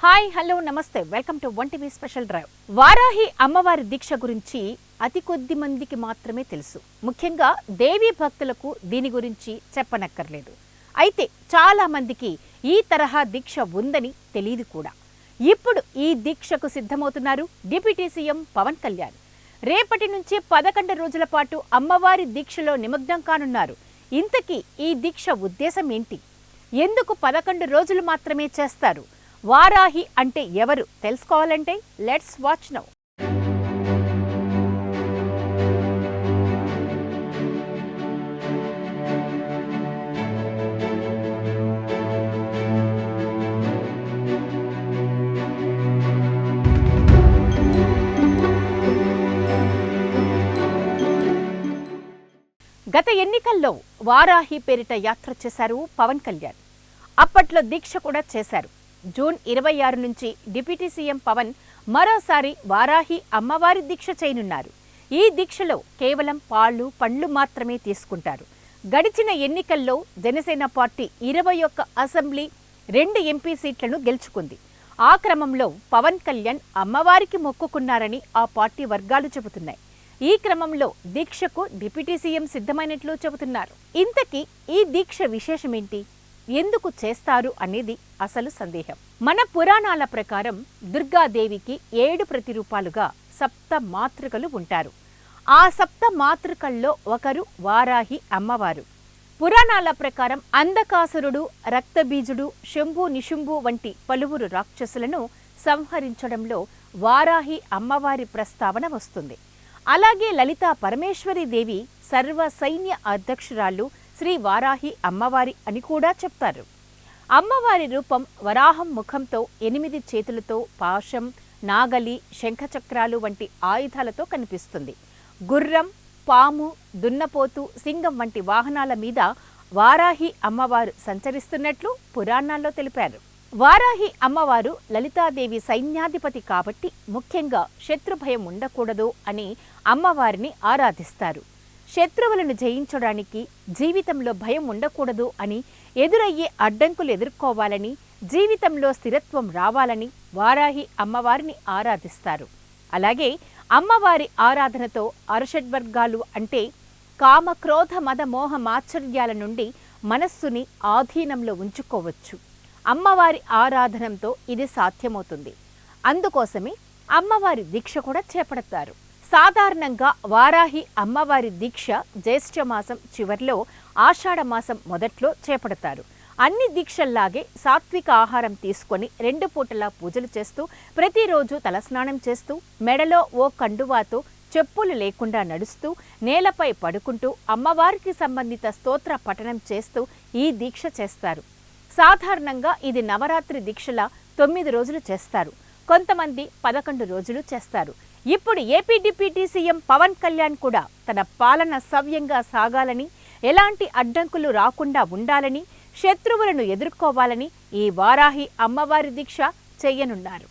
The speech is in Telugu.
హాయ్ హలో నమస్తే welcome to one TV special drive. Varahi అమ్మవారి దీక్ష గురించి అతి కొద్ది మందికి మాత్రమే తెలుసు. ముఖ్యంగా దేవీ భక్తులకు దీని గురించి చెప్పనక్కర్లేదు. అయితే చాలా మందికి ఈ తరహా దీక్ష ఉందని తెలియదు కూడా. ఇప్పుడు ఈ దీక్షకు సిద్ధమవుతున్నారు డిప్యూటీ సీఎం పవన్ కళ్యాణ్. రేపటి నుంచి 11 రోజుల పాటు అమ్మవారి దీక్షలో నిమగ్నం కానున్నారు. ఇంతకీ ఈ దీక్ష ఉద్దేశం ఏంటి? ఎందుకు 11 రోజులు మాత్రమే చేస్తారు? వారాహి అంటే ఎవరు తెలుసుకోవాలంటే లెట్స్ వాచ్ నౌ. గత ఎన్నికల్లో వారాహి పేరిట యాత్ర చేశారు పవన్ కళ్యాణ్. అప్పట్లో దీక్ష కూడా చేశారు. జూన్ 26 నుంచి డిప్యూటీ సీఎం పవన్ మరోసారి వారాహి అమ్మవారి దీక్ష చేయనున్నారు. ఈ దీక్షలో కేవలం పాలు పండ్లు మాత్రమే తీసుకుంటారు. గడిచిన ఎన్నికల్లో జనసేన పార్టీ 21 అసెంబ్లీ 2 ఎంపీ సీట్లను గెలుచుకుంది. ఆ క్రమంలో పవన్ కళ్యాణ్ అమ్మవారికి మొక్కుకున్నారని ఆ పార్టీ వర్గాలు చెబుతున్నాయి. ఈ క్రమంలో దీక్షకు డిప్యూటీ సీఎం సిద్ధమైనట్లు చెబుతున్నారు. ఇంతకీ ఈ దీక్ష విశేషమేంటి? ఎందుకు చేస్తారు అనేది అసలు సందేహం. మన పురాణాల ప్రకారం దుర్గాదేవికి 7 ప్రతిరూపాలుగా సప్త మాతృకలు ఉంటారు. ఆ సప్త మాతృకల్లో ఒకరు వారాహి అమ్మవారు. పురాణాల ప్రకారం అంధకాసురుడు, రక్తబీజుడు, శంభు నిశుంభు వంటి పలువురు రాక్షసులను సంహరించడంలో వారాహి అమ్మవారి ప్రస్తావన వస్తుంది. అలాగే లలితా పరమేశ్వరి దేవి సర్వ సైన్య అధ్యక్షురాలు శ్రీ వారాహి అమ్మవారి అని కూడా చెప్తారు. అమ్మవారి రూపం వరాహం ముఖంతో 8 చేతులతో పాశం, నాగలి, శంఖచక్రాలు వంటి ఆయుధాలతో కనిపిస్తుంది. గుర్రం, పాము, దున్నపోతు, సింగం వంటి వాహనాల మీద వారాహి అమ్మవారు సంచరిస్తున్నట్లు పురాణాల్లో తెలిపారు. వారాహి అమ్మవారు లలితాదేవి సైన్యాధిపతి కాబట్టి ముఖ్యంగా శత్రుభయం ఉండకూడదు అని అమ్మవారిని ఆరాధిస్తారు. శత్రువులను జయించడానికి జీవితంలో భయం ఉండకూడదు అని, ఎదురయ్యే అడ్డంకులు ఎదుర్కోవాలని, జీవితంలో స్థిరత్వం రావాలని వారాహి అమ్మవారిని ఆరాధిస్తారు. అలాగే అమ్మవారి ఆరాధనతో అరుషడ్వర్గాలు అంటే కామ, క్రోధ, మద, మోహ, మాత్సర్యాల నుండి మనస్సుని ఆధీనంలో ఉంచుకోవచ్చు. అమ్మవారి ఆరాధనంతో ఇది సాధ్యమవుతుంది. అందుకోసమే అమ్మవారి దీక్ష కూడా చేపడతారు. సాధారణంగా వారాహి అమ్మవారి దీక్ష జ్యేష్ఠమాసం చివర్లో, ఆషాఢమాసం మొదట్లో చేపడతారు. అన్ని దీక్షల్లాగే సాత్విక ఆహారం తీసుకొని 2 పూటలా పూజలు చేస్తూ, ప్రతిరోజు తలస్నానం చేస్తూ, మెడలో ఓ కండువాతో చెప్పులు లేకుండా నడుస్తూ, నేలపై పడుకుంటూ అమ్మవారికి సంబంధిత స్తోత్ర పఠనం చేస్తూ ఈ దీక్ష చేస్తారు. సాధారణంగా ఇది నవరాత్రి దీక్షల 9 రోజులు చేస్తారు. కొంతమంది 11 రోజులు చేస్తారు. ఇప్పుడు AP deputy CM Pawan Kalyan కూడా తన పాలన సవ్యంగా సాగాలని, ఎలాంటి అడ్డంకులు రాకుండా ఉండాలని, శత్రువులను ఎదుర్కోవాలని ఈ వారాహి అమ్మవారి దీక్ష చేయనున్నారు.